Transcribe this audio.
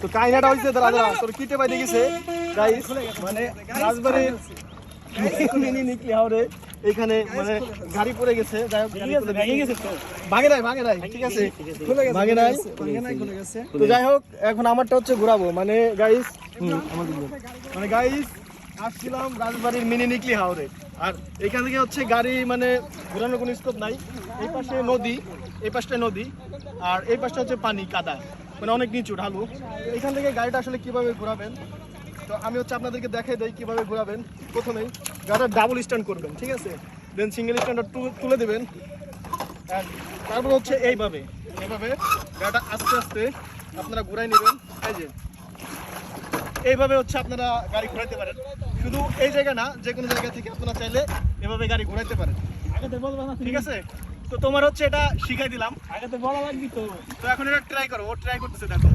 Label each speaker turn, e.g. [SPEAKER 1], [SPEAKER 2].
[SPEAKER 1] তো কাহিনাটা হয়েছে দাদা তোর কিটে বাইরে গেছে গাইস, মানে রাজবাড়ির মিনি নিকলি হাওরে এখানে মানে গাড়ি পড়ে গেছে, যাই হোক ভাঙে নাই ঠিক আছে, ভাঙে নাই খুলে গেছে। তো যাই হোক এখন আমারটা হচ্ছে ঘুরাবো, মানে গাইস মানে গাইস আসছিলাম রাজবাড়ির মিনি নিকলি হাওরে, আর এখান থেকে হচ্ছে গাড়ি মানে ঘোরানোর কোনো স্কোপ নাই। এই পাশে নদী, এই পাশটা নদী, আর এই পাশটা হচ্ছে পানি কাদা, মানে অনেক নিচু ঢালু। এখান থেকে গাড়িটা আসলে কিভাবে ঘোরাবেন, তো আমি হচ্ছে আপনাদেরকে দেখাই দেই কিভাবে ঘোরাবেন। প্রথমেই গাড়িটা ডাবল স্ট্যান্ড করবেন, ঠিক আছে, দেন সিঙ্গেল স্ট্যান্ডটা তুলে দেবেন, আর তারপর হচ্ছে এইভাবে গাড়িটা আস্তে আস্তে আপনারা ঘুরাই নেবেন। এই যে এইভাবে হচ্ছে আপনারা গাড়ি ঘোরাইতে পারেন, শুধু এই জায়গা না, যে কোনো জায়গা থেকে আপনারা চাইলে এভাবে গাড়ি ঘোরাইতে পারেন, ঠিক আছে। তো তোমার হচ্ছে এটা শিখাই দিলাম, আগে তো বলা লাগবে। তো এখন এটা ট্রাই করো, ও ট্রাই করতেছে, দেখো।